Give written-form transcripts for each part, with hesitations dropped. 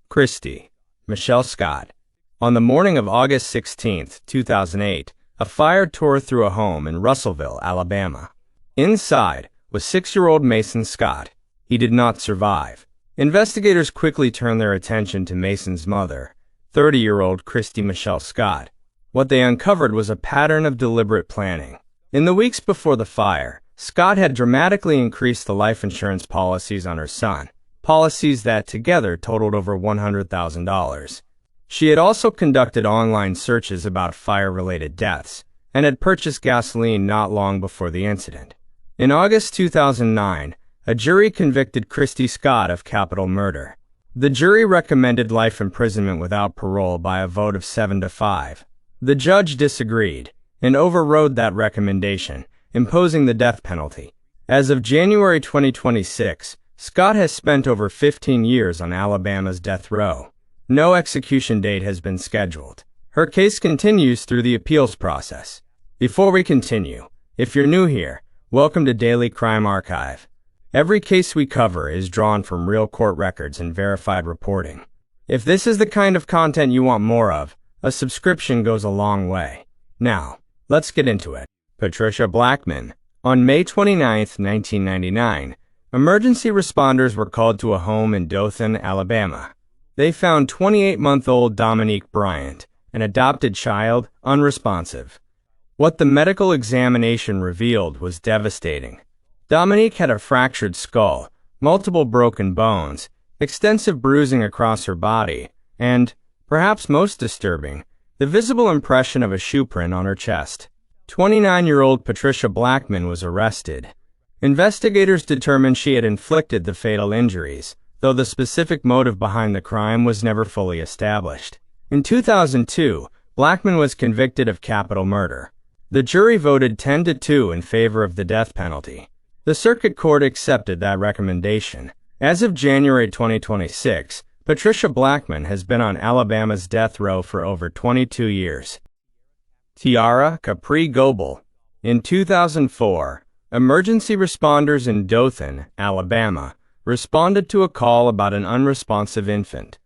Christy Scott. On the morning of August 16, 2008, a fire tore through a home in Russellville, Alabama. Inside was 6-year-old Mason Scott. He did not survive. Investigators quickly turned their attention to Mason's mother, 30-year-old Christy Scott. What they uncovered was a pattern of deliberate planning. In the weeks before the fire, Scott had dramatically increased the life insurance policies on her son, policies that together totaled over $100,000. She had also conducted online searches about fire-related deaths and had purchased gasoline not long before the incident. In August 2009, a jury convicted Christy Scott of capital murder. The jury recommended life imprisonment without parole by a vote of 7-5. The judge disagreed and overrode that recommendation, imposing the death penalty. As of January 2026, Scott has spent over 15 years on Alabama's death row. No execution date has been scheduled. Her case continues through the appeals process. Before we continue, if you're new here, welcome to Daily Crime Archive. Every case we cover is drawn from real court records and verified reporting. If this is the kind of content you want more of, a subscription goes a long way. Now, let's get into it. Patricia Blackman. On May 29, 1999, emergency responders were called to a home in Dothan, Alabama. They found 28-month-old Dominique Bryant, an adopted child, unresponsive. What the medical examination revealed was devastating. Dominique had a fractured skull, multiple broken bones, extensive bruising across her body, and, perhaps most disturbing, the visible impression of a shoe print on her chest. 29-year-old Patricia Blackman was arrested. Investigators determined she had inflicted the fatal injuries, though the specific motive behind the crime was never fully established. In 2002, Blackman was convicted of capital murder. The jury voted 10-2 in favor of the death penalty. The circuit court accepted that recommendation. As of January 2026, Patricia Blackman has been on Alabama's death row for over 22 years. Tiara, Capri, Goble. In 2004, emergency responders in Dothan, Alabama, responded to a call about an unresponsive infant.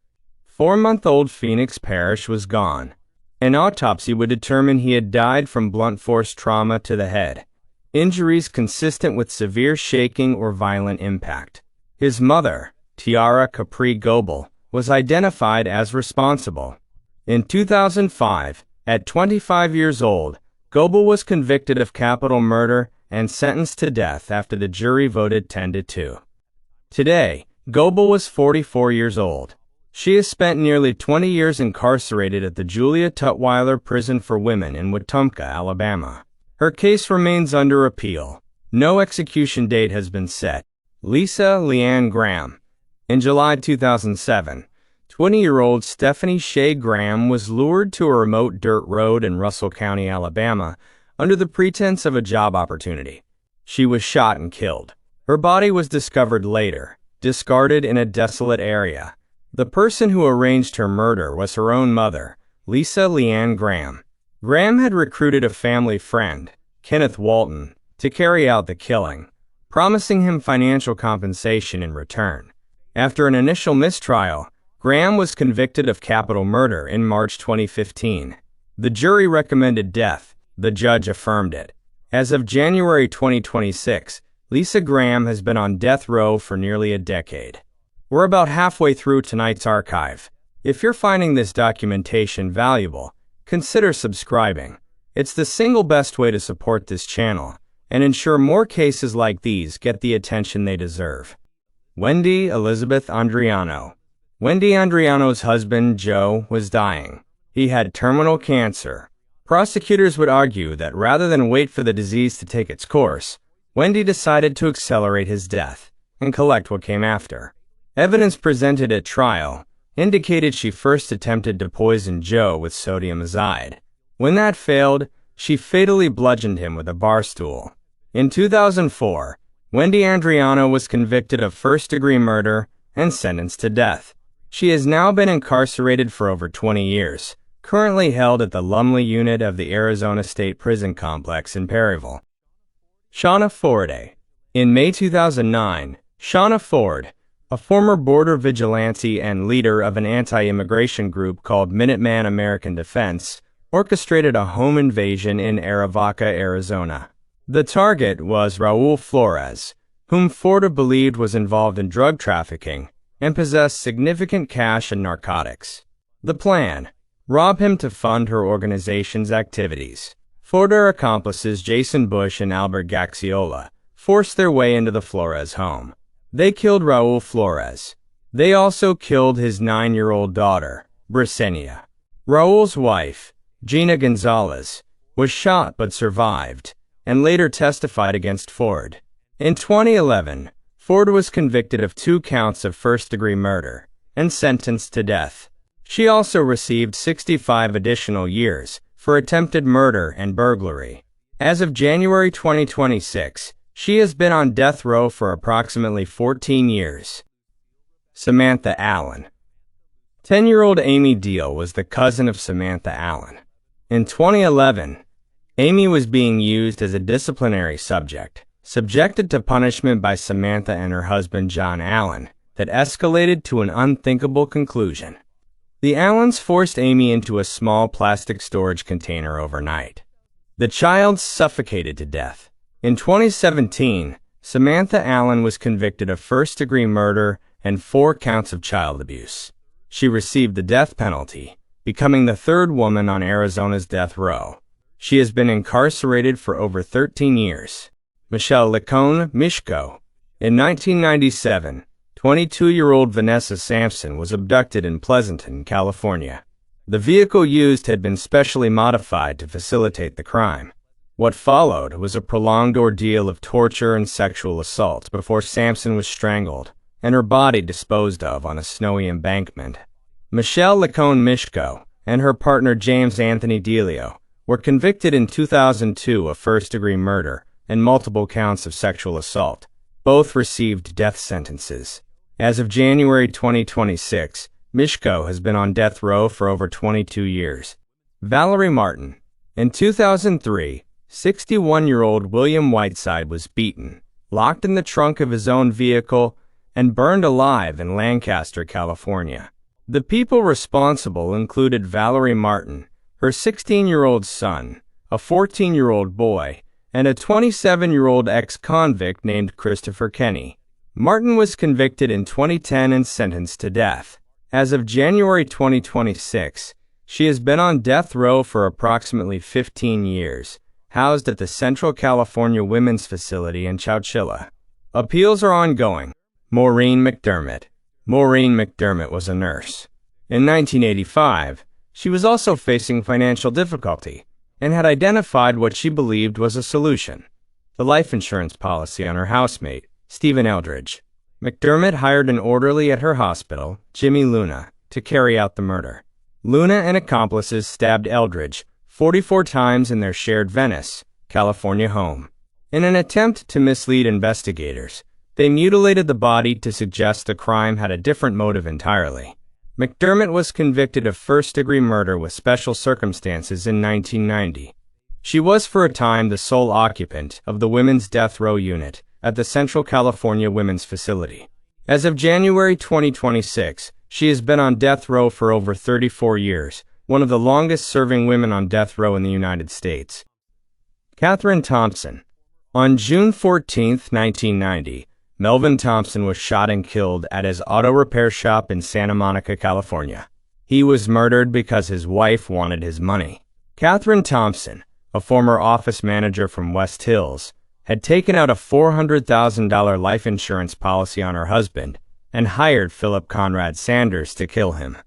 4-month-old Phoenix Parrish was gone. An autopsy would determine he had died from blunt force trauma to the head, injuries consistent with severe shaking or violent impact. His mother, Tiara Capri Goble, was identified as responsible. In 2005, at 25 years old, Goble was convicted of capital murder and sentenced to death after the jury voted 10-2. Today, Goble was 44 years old. She has spent nearly 20 years incarcerated at the Julia Tutwiler Prison for Women in Wetumpka, Alabama. Her case remains under appeal. No execution date has been set. Leanne Graham. In July 2007, 20-year-old Stephanie Shea Graham was lured to a remote dirt road in Russell County, Alabama, under the pretense of a job opportunity. She was shot and killed. Her body was discovered later, discarded in a desolate area. The person who arranged her murder was her own mother, Leanne Graham. Graham had recruited a family friend, Kenneth Walton, to carry out the killing, promising him financial compensation in return. After an initial mistrial, Graham was convicted of capital murder in March 2015. The jury recommended death. The judge affirmed it. As of January 2026, Lisa Graham has been on death row for nearly a decade. We're about halfway through tonight's archive. If you're finding this documentation valuable, consider subscribing. It's the single best way to support this channel and ensure more cases like these get the attention they deserve. Wendy Elizabeth Andriano. Wendy Andriano's husband, Joe, was dying. He had terminal cancer. Prosecutors would argue that rather than wait for the disease to take its course, Wendy decided to accelerate his death and collect what came after. Evidence presented at trial indicated she first attempted to poison Joe with sodium azide. When that failed, she fatally bludgeoned him with a bar stool. In 2004, Wendy Andriano was convicted of first-degree murder and sentenced to death. She has now been incarcerated for over 20 years, currently held at the Lumley unit of the Arizona State Prison Complex in Perryville. Shawna Forde. In May 2009, Shawna Forde, a former border vigilante and leader of an anti-immigration group called Minuteman American Defense, orchestrated a home invasion in Arivaca, Arizona. The target was Raul Flores, whom Forde believed was involved in drug trafficking and possessed significant cash and narcotics. The plan: rob him to fund her organization's activities. Forde accomplices Jason Bush and Albert Gaxiola forced their way into the Flores home. They killed Raul Flores. They also killed his 9-year-old daughter, Brisenia. Raul's wife, Gina Gonzalez, was shot but survived, and later testified against Forde. In 2011, Forde was convicted of 2 counts of first-degree murder and sentenced to death. She also received 65 additional years for attempted murder and burglary. As of January 2026, she has been on death row for approximately 14 years. Samantha Allen. 10-year-old Amy Deal was the cousin of Samantha Allen. In 2011, Amy was being used as a disciplinary subject, subjected to punishment by Samantha and her husband John Allen, that escalated to an unthinkable conclusion. The Allens forced Amy into a small plastic storage container overnight. The child suffocated to death. In 2017, Samantha Allen was convicted of first-degree murder and 4 counts of child abuse. She received the death penalty, becoming the 3rd woman on Arizona's death row. She has been incarcerated for over 13 years. Licon, Mishko. In 1997, 22-year-old Vanessa Sampson was abducted in Pleasanton, California. The vehicle used had been specially modified to facilitate the crime. What followed was a prolonged ordeal of torture and sexual assault before Sampson was strangled and her body disposed of on a snowy embankment. Licon Mishko and her partner James Anthony DeLeon were convicted in 2002 of first-degree murder and multiple counts of sexual assault. Both received death sentences. As of January 2026, Mishko has been on death row for over 22 years. Valerie Martin. In 2003, 61-year-old William Whiteside was beaten, locked in the trunk of his own vehicle, and burned alive in Lancaster, California. The people responsible included Valerie Martin, her 16-year-old son, a 14-year-old boy, and a 27-year-old ex-convict named Christopher Kenny. Martin was convicted in 2010 and sentenced to death. As of January 2026, she has been on death row for approximately 15 years, housed at the Central California Women's Facility in Chowchilla. Appeals are ongoing. Maureen McDermott. Maureen McDermott was a nurse. In 1985, she was also facing financial difficulty and had identified what she believed was a solution: the life insurance policy on her housemate, Stephen Eldridge. McDermott hired an orderly at her hospital, Jimmy Luna, to carry out the murder. Luna and accomplices stabbed Eldridge 44 times in their shared Venice, California home. In an attempt to mislead investigators, they mutilated the body to suggest the crime had a different motive entirely. McDermott was convicted of first-degree murder with special circumstances in 1990. She was for a time the sole occupant of the women's death row unit at the Central California Women's Facility. As of January 2026, she has been on death row for over 34 years, one of the longest-serving women on death row in the United States. Catherine Thompson. On June 14, 1990, Melvin Thompson was shot and killed at his auto repair shop in Santa Monica, California. He was murdered because his wife wanted his money. Catherine Thompson, a former office manager from West Hills, had taken out a $400,000 life insurance policy on her husband and hired Philip Conrad Sanders to kill him.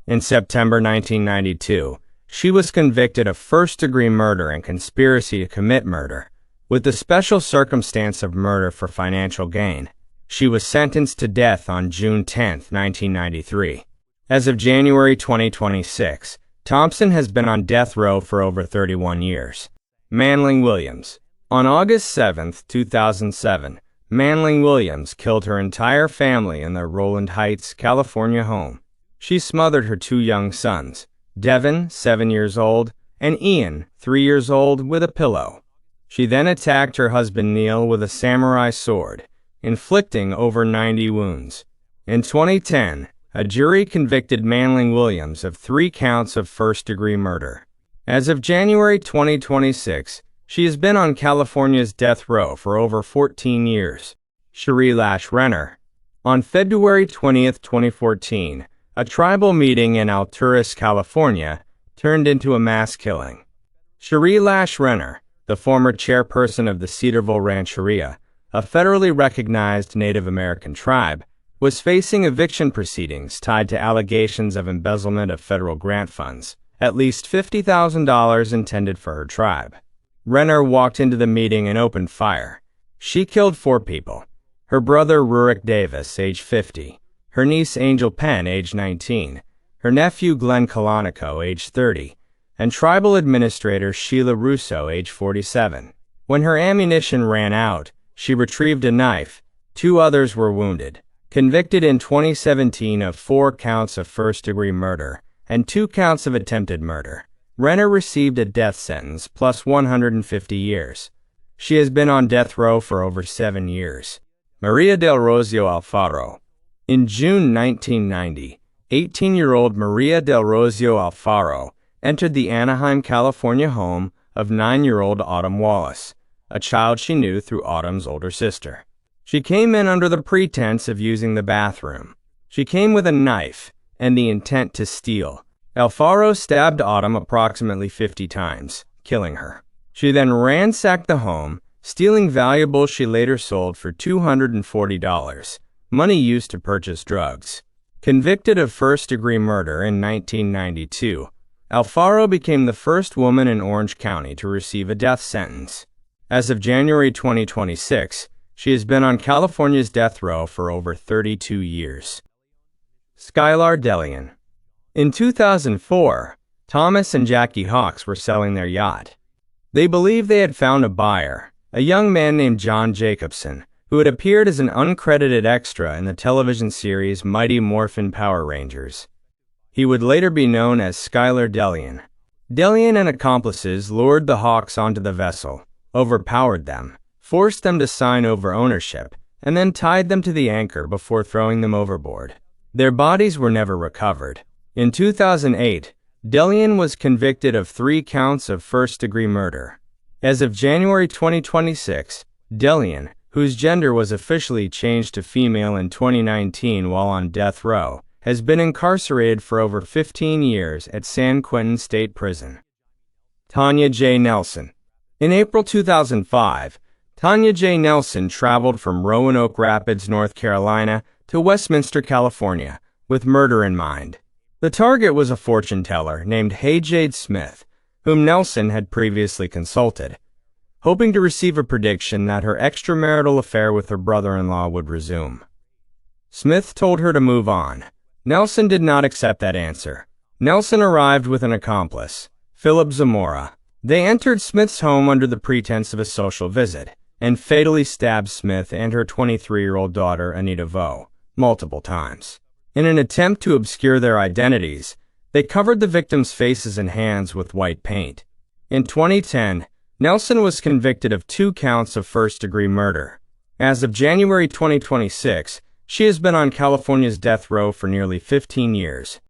In September 1992, she was convicted of first-degree murder and conspiracy to commit murder, with the special circumstance of murder for financial gain. She was sentenced to death on June 10, 1993. As of January 2026, Thompson has been on death row for over 31 years. Manling Williams. On August 7, 2007, Manling Williams killed her entire family in their Roland Heights, California home. She smothered her 2 young sons, Devin, 7 years old, and Ian, 3 years old, with a pillow. She then attacked her husband Neil with a samurai sword, inflicting over 90 wounds. In 2010, a jury convicted Manling Williams of 3 counts of first-degree murder. As of January 2026, she has been on California's death row for over 14 years. Sheree Lash Renner. On February 20, 2014, a tribal meeting in Alturas, California, turned into a mass killing. Sheree Lash Renner, the former chairperson of the Cedarville Rancheria, a federally recognized Native American tribe, was facing eviction proceedings tied to allegations of embezzlement of federal grant funds, at least $50,000 intended for her tribe. Renner walked into the meeting and opened fire. She killed 4 people: her brother Rurik Davis, age 50, her niece Angel Penn, age 19, her nephew Glenn Kalanico, age 30, and tribal administrator Sheila Russo, age 47. When her ammunition ran out, she retrieved a knife. 2 others were wounded. Convicted in 2017 of 4 counts of first-degree murder and 2 counts of attempted murder, Renner received a death sentence plus 150 years. She has been on death row for over 7 years. Maria del Rosio Alfaro. In June 1990, 18-year-old Maria del Rosio Alfaro entered the Anaheim, California home of 9-year-old Autumn Wallace, a child she knew through Autumn's older sister. She came in under the pretense of using the bathroom. She came with a knife and the intent to steal. Alfaro stabbed Autumn approximately 50 times, killing her. She then ransacked the home, stealing valuables she later sold for $240, money used to purchase drugs. Convicted of first-degree murder in 1992, Alfaro became the first woman in Orange County to receive a death sentence. As of January 2026, she has been on California's death row for over 32 years. Skylar DeLeon. In 2004, Thomas and Jackie Hawks were selling their yacht. They believed they had found a buyer, a young man named John Jacobson, who had appeared as an uncredited extra in the television series Mighty Morphin Power Rangers. He would later be known as Skylar DeLeon. DeLeon and accomplices lured the Hawks onto the vessel, overpowered them, forced them to sign over ownership, and then tied them to the anchor before throwing them overboard. Their bodies were never recovered. In 2008, DeLeon was convicted of 3 counts of first-degree murder. As of January 2026, DeLeon, whose gender was officially changed to female in 2019 while on death row, has been incarcerated for over 15 years at San Quentin State Prison. Tanya J. Nelson. In April 2005, Tanya J. Nelson traveled from Roanoke Rapids, North Carolina, to Westminster, California, with murder in mind. The target was a fortune teller named Jade Smith, whom Nelson had previously consulted, hoping to receive a prediction that her extramarital affair with her brother-in-law would resume. Smith told her to move on. Nelson did not accept that answer. Nelson arrived with an accomplice, Philip Zamora. They entered Smith's home under the pretense of a social visit, and fatally stabbed Smith and her 23-year-old daughter, Anita Vo, multiple times. In an attempt to obscure their identities, they covered the victims' faces and hands with white paint. In 2010, Nelson was convicted of 2 counts of first-degree murder. As of January 2026, she has been on California's death row for nearly 15 years.